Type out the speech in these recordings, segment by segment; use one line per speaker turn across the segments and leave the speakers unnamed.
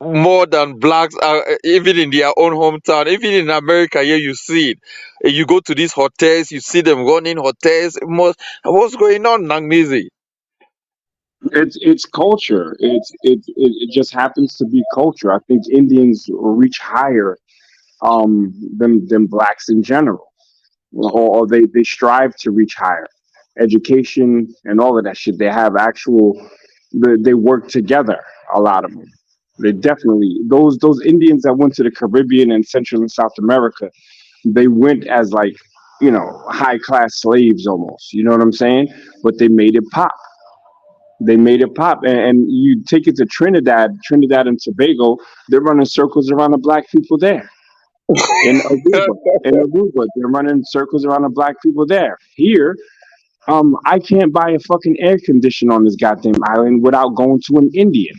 more than blacks are, even in their own hometown. Even in America, here you see it. You go to these hotels, you see them running hotels. What's going on, Nangmizi?
It's culture. It just happens to be culture. I think Indians reach higher than blacks in general, or they strive to reach higher. Education and all of that shit. They have actual. They work together. A lot of them. They definitely those Indians that went to the Caribbean and Central and South America. They went as like high class slaves almost. You know what I'm saying? But they made it pop. They made it pop, and you take it to Trinidad and Tobago. They're running circles around the black people there. In Aruba, they're running circles around the black people there. Here, I can't buy a fucking air conditioner on this goddamn island without going to an Indian.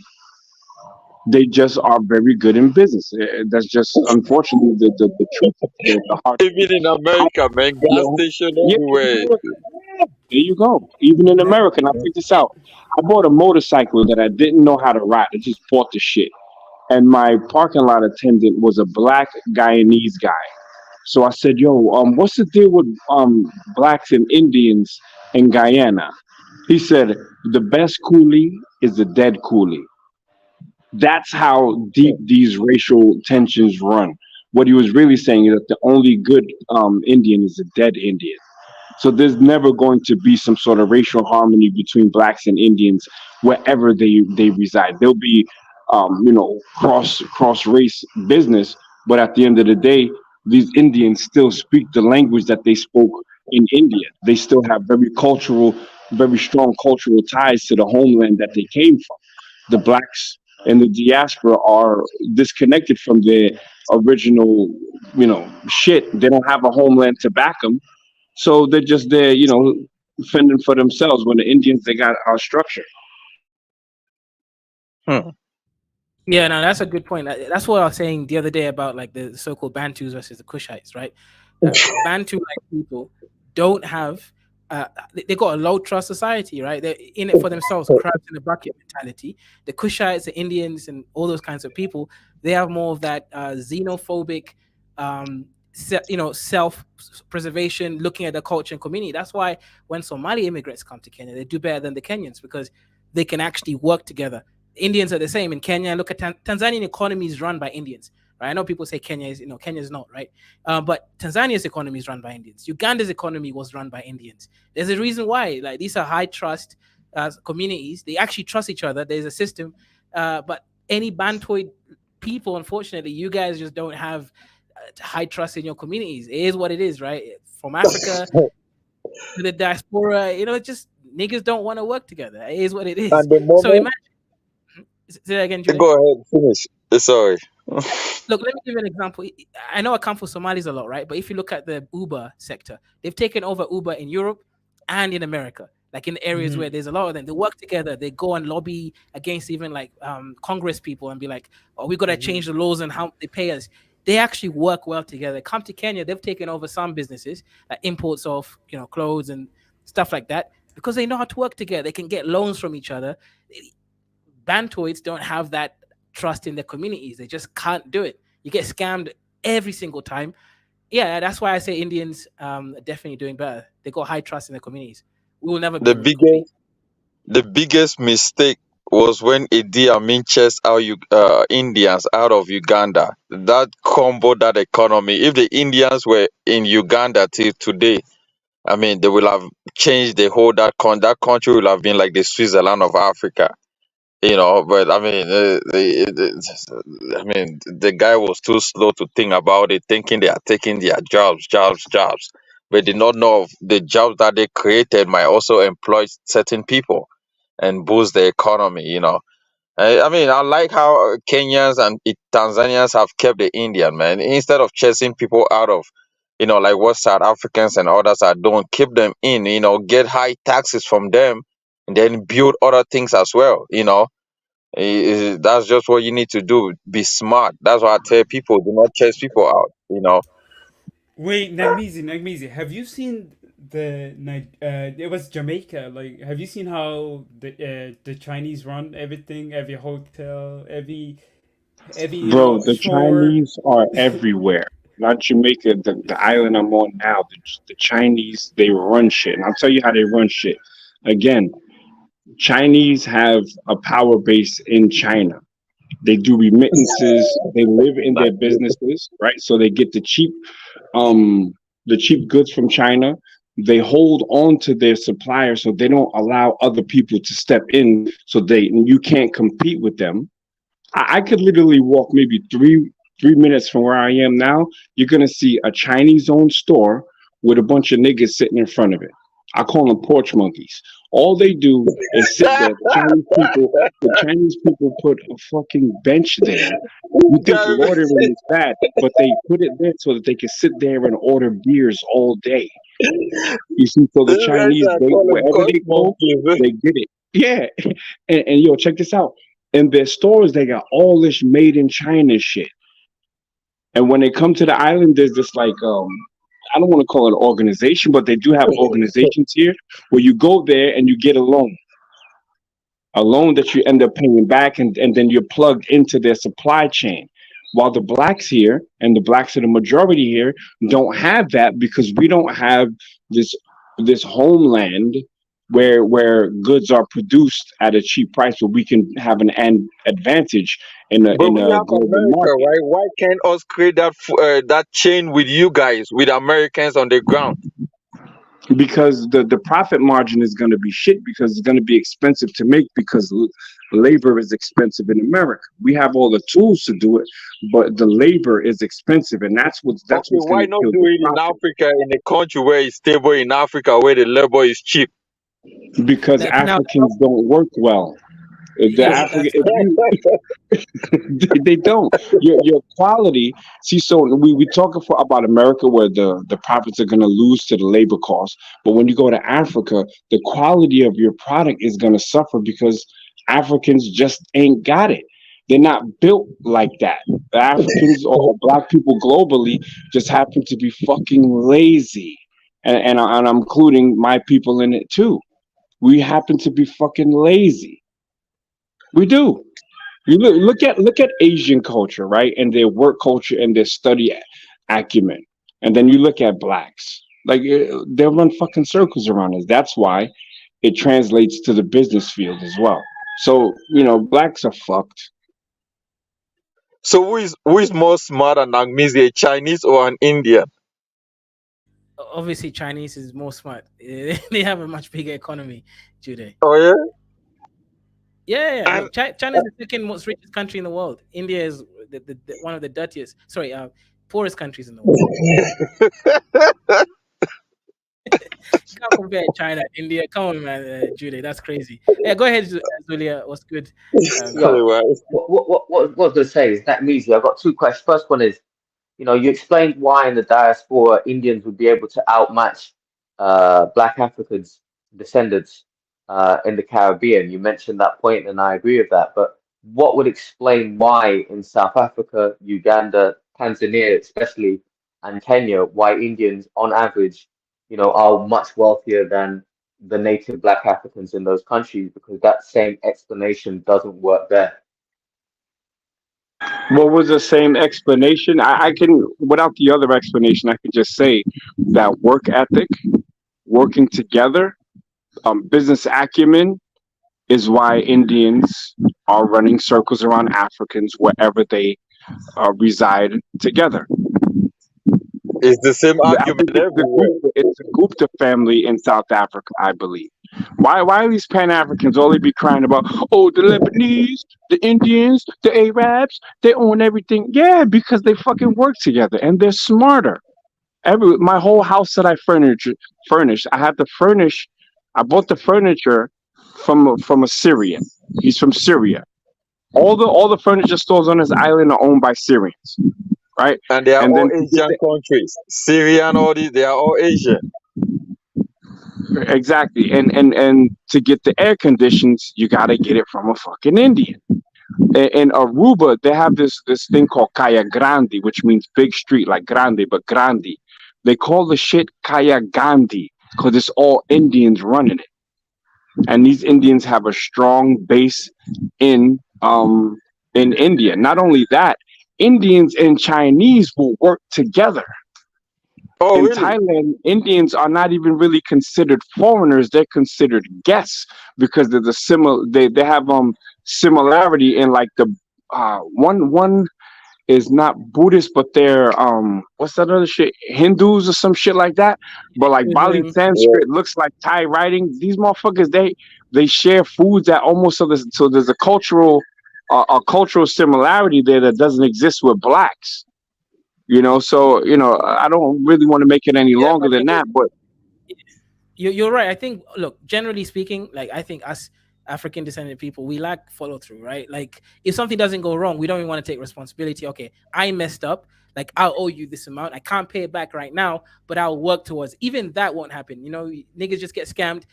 They just are very good in business. That's just unfortunately the truth, the hard truth.
Even in America, man, gas
No,
station
yeah, in
everywhere.
America. There you go. Even in America, now check this out. I bought a motorcycle that I didn't know how to ride. I just bought the shit. And my parking lot attendant was a black Guyanese guy. So I said, "Yo, what's the deal with blacks and Indians in Guyana?" He said, "The best coolie is the dead coolie." That's how deep these racial tensions run. What he was really saying is that the only good Indian is a dead Indian. So there's never going to be some sort of racial harmony between blacks and Indians wherever they reside. There'll be cross race business, but at the end of the day, these Indians still speak the language that they spoke in India. They still have very strong cultural ties to the homeland that they came from. The blacks and the diaspora are disconnected from their original, shit. They don't have a homeland to back them, so they're just there, fending for themselves. When the Indians, they got our structure.
Hmm.
Yeah, no, that's a good point. That's what I was saying the other day about like the so-called Bantus versus the Kushites, right? Bantu-like people don't have, they got a low trust society, right? They're in it for themselves, crabs in the bucket mentality. The Kushites, the Indians, and all those kinds of people, they have more of that xenophobic, self-preservation, looking at the culture and community. That's why when Somali immigrants come to Kenya, they do better than the Kenyans because they can actually work together. Indians are the same in Kenya. Look at Tanzanian economy is run by Indians, right? I know people say Kenya is not, right? But Tanzania's economy is run by Indians. Uganda's economy was run by Indians. There's a reason why. Like these are high trust communities. They actually trust each other. There's a system. But any Bantoid people, unfortunately, you guys just don't have high trust in your communities. It is what it is, right? From Africa to the diaspora, just niggas don't want to work together. It is what it is.
And the
So
moment,
imagine. Say that again, Julian.
go ahead, finish. Sorry.
Look, let me give you an example. I know I come for Somalis a lot, right? But if you look at the Uber sector, they've taken over Uber in Europe and in America, like in areas where there's a lot of them. They work together. They go and lobby against even like Congress people and be like, "Oh, we got to change the laws and how they pay us." They actually work well together. Come to Kenya, they've taken over some businesses, like imports of clothes and stuff like that, because they know how to work together. They can get loans from each other. Bantoids don't have that trust in their communities. They just can't do it. You get scammed every single time. Yeah, that's why I say Indians are definitely doing better. They got high trust in their communities. We will never be
The
able to compete.
biggest mistake was when Idi Amin chased out Indians out of Uganda. That combo that economy. If the Indians were in Uganda till today, I mean, they will have changed the whole that country will have been like the Switzerland of Africa. But I mean, the guy was too slow to think about it, thinking they are taking their jobs, but did not know of the jobs that they created might also employ certain people and boost the economy. I mean, I like how Kenyans and Tanzanians have kept the Indian man instead of chasing people out of, like what South Africans and others are doing. Keep them in, get high taxes from them, and then build other things as well. That's just what you need to do. Be smart. That's why I tell people: do not chase people out.
Wait, Nagmizi, have you seen it was Jamaica. Like, have you seen how the Chinese run everything, every hotel, every Heavy,
Bro, the
shore.
Chinese are everywhere. Not Jamaica, the island I'm on now. The Chinese, they run shit. And I'll tell you how they run shit. Again, Chinese have a power base in China. They do remittances. They live in their businesses, right? So they get um, the cheap goods from China. They hold on to their suppliers, so they don't allow other people to step in. So you can't compete with them. I could literally walk maybe three minutes from where I am now. You're gonna see a Chinese-owned store with a bunch of niggas sitting in front of it. I call them porch monkeys. All they do is sit there. The Chinese people put a fucking bench there. You think
Guys,
loitering is bad, but they put it there so that they can sit there and order beers all day. You see, so the
these guys
Chinese,
are
they
calling
wherever
coach
they go,
monkeys.
they get it. Yeah, and yo, check this out. In their stores, they got all this made in China shit. And when they come to the island, there's this like I don't want to call it an organization, but they do have organizations here where you go there and you get a loan that you end up paying back, and then you're plugged into their supply chain. While the blacks here, and the blacks are the majority here, don't have that because we don't have this homeland where goods are produced at a cheap price, where we can have an advantage in a
But we have
global
America,
market.
right? Why can't us create that chain with you guys, with Americans on the ground?
Because the profit margin is going to be shit, because it's going to be expensive to make, because labor is expensive in America. We have all the tools to do it, but the labor is expensive, and that's
Okay,
what's going
why
to
not
kill
do
the
it in
profit.
Africa, in a country where it's stable, in Africa where the labor is cheap?
Because
Like now,
Africans don't work well. The
yeah,
African,
that's
if you they don't. Your quality. See, so we talk about America, where the profits are going to lose to the labor cost, but when you go to Africa, the quality of your product is going to suffer because Africans just ain't got it. They're not built like that. The Africans or black people globally just happen to be fucking lazy, and I'm including my people in it too. We happen to be fucking lazy. We do. You look at Asian culture, right, and their work culture and their study acumen, and then you look at blacks. Like they'll run fucking circles around us. That's why it translates to the business field as well. So blacks are fucked.
So who is more smart than Agmizi, a Chinese or an Indian?
obviously Chinese is more smart. They have a much bigger economy, Jude.
Oh yeah,
Yeah.
and
Look, China is the second most richest country in the world. India is one of the dirtiest, sorry, poorest countries in the world. You can't compare China, India. Come on, man, Jude, that's crazy. Yeah, go ahead, Zulia. What's good?
Yo,
otherwise,
what I was going to say is that means I've got two questions. First one is, you explained why in the diaspora Indians would be able to outmatch Black Africans descendants in the Caribbean. You mentioned that point, and I agree with that. But what would explain why in South Africa, Uganda, Tanzania, especially, and Kenya, why Indians, on average, are much wealthier than the native Black Africans in those countries? Because that same explanation doesn't work there.
What was the same explanation? I can, without the other explanation, I can just say that work ethic, working together, business acumen is why Indians are running circles around Africans wherever they reside together.
it's the same
I
argument
think it's the
everywhere.
Gupta, family in South Africa, I believe. Why are these Pan Africans only be crying about, oh, the Lebanese, the Indians, the Arabs, they own everything? Yeah, because they fucking work together and they're smarter. My whole house that I furnished, I had to furnish. I bought the furniture from a Syrian. He's from Syria. All the furniture stores on this island are owned by Syrians, right?
And they are
And
all
then to get
Asian countries. Syria and all these, they are all Asian.
exactly, and to get the air conditions, you gotta get it from a fucking Indian. In Aruba, they have this thing called Kaya Grande, which means big street, like grande, but grande. They call the shit Kaya Gandhi because it's all Indians running it, and these Indians have a strong base in in India. Not only that, Indians and Chinese will work together.
Oh,
In
really?
Thailand, Indians are not even really considered foreigners; they're considered guests because there's a similar. They have similarity in like the one is not Buddhist, but they're what's that other shit? Hindus or some shit like that. But like Bali
Mhm.
Yeah.
Sanskrit looks like Thai writing. These motherfuckers they share foods that almost so there's a cultural similarity there that doesn't exist with blacks. So I don't really want to make it any
Yeah,
longer
but
than that, but
you're right. I think, look, generally speaking, like I think us African descended people, we lack follow through, right? Like if something doesn't go wrong, we don't even want to take responsibility. Okay, I messed up. Like I'll owe you this amount. I can't pay it back right now, but I'll work towards. Even that won't happen. Niggas just get scammed,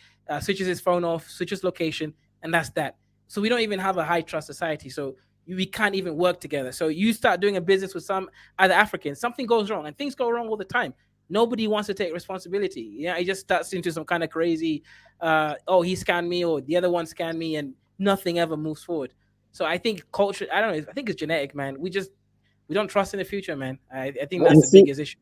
switches his phone off, switches location, and that's that. So we don't even have a high trust society. So we can't even work together. So you start doing a business with some other Africans, something goes wrong, and things go wrong all the time. Nobody wants to take responsibility. Yeah, it just starts into some kind of crazy, oh, he scanned me, or the other one scanned me, and nothing ever moves forward. So I think culture, I don't know, I think it's genetic, man. We don't trust in the future, man. I think
You
that's the
see,
biggest issue.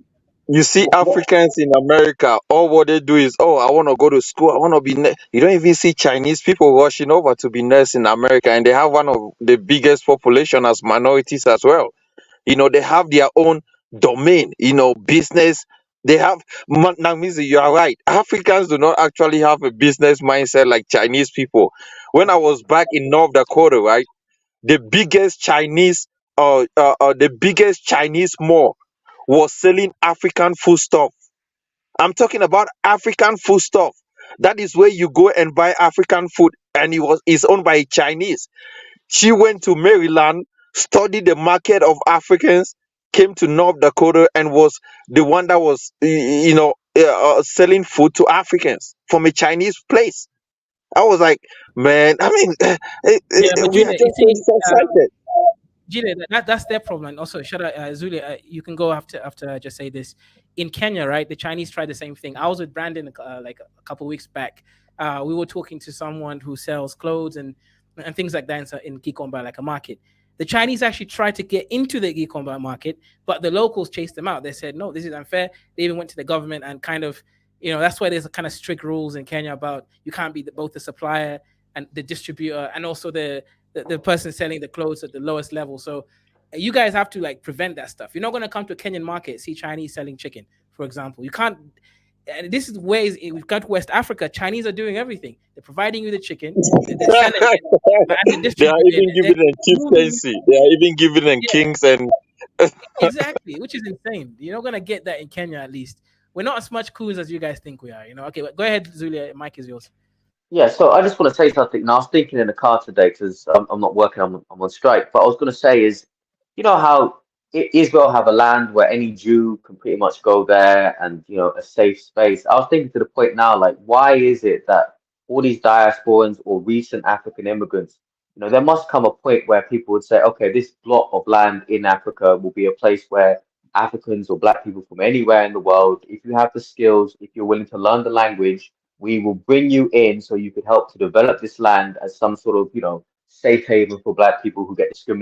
you see Africans in America, all what they do is, oh, I want to go to school. I want to be. You don't even see Chinese people rushing over to be nurse in America, and they have one of the biggest population as minorities as well. They have their own domain, business. They have, Namizi, you are right. Africans do not actually have a business mindset like Chinese people. When I was back in North Dakota, right, the biggest Chinese mall was selling African food stuff. I'm talking about African food stuff. That is where you go and buy African food, and it's owned by Chinese. She went to Maryland, studied the market of Africans, came to North Dakota, and was the one that was, selling food to Africans from a Chinese place. I was like, man, I mean,
Yeah, but
we are
Julia, you
just so
see,
excited.
Julia, that's their problem. And also, shut up, Zulia. You can go after I just say this. In Kenya, right? The Chinese tried the same thing. I was with Brandon like a couple weeks back. We were talking to someone who sells clothes and things like that in Gikomba, like a market. The Chinese actually tried to get into the Gikomba market, but the locals chased them out. They said, no, this is unfair. They even went to the government and kind of, that's why there's a kind of strict rules in Kenya about you can't be both the supplier and the distributor and also the person selling the clothes at the lowest level. So you guys have to like prevent that stuff. You're not going to come to a Kenyan market, see Chinese selling chicken, for example. You can't. And this is ways we've got West Africa. Chinese are doing everything. They're providing you the chicken, they're selling it, and they're
They are
distributing
even
it.
giving them
They're moving.
chieftaincy. They are even giving them
Yeah,
kings and
exactly, which is insane. You're not gonna get that in Kenya, at least. We're not as much cool as you guys think we are. Okay, go ahead, Zulia. Mike is yours.
Yeah, so I just want to say something. Now, I was thinking in the car today because I'm not working, I'm on strike. But I was going to say is, how Israel have a land where any Jew can pretty much go there and, a safe space. I was thinking to the point now, like, why is it that all these diasporans or recent African immigrants, there must come a point where people would say, okay, this block of land in Africa will be a place where Africans or Black people from anywhere in the world, if you have the skills, if you're willing to learn the language, we will bring you in so you could help to develop this land as some sort of, safe haven for Black people who get discriminated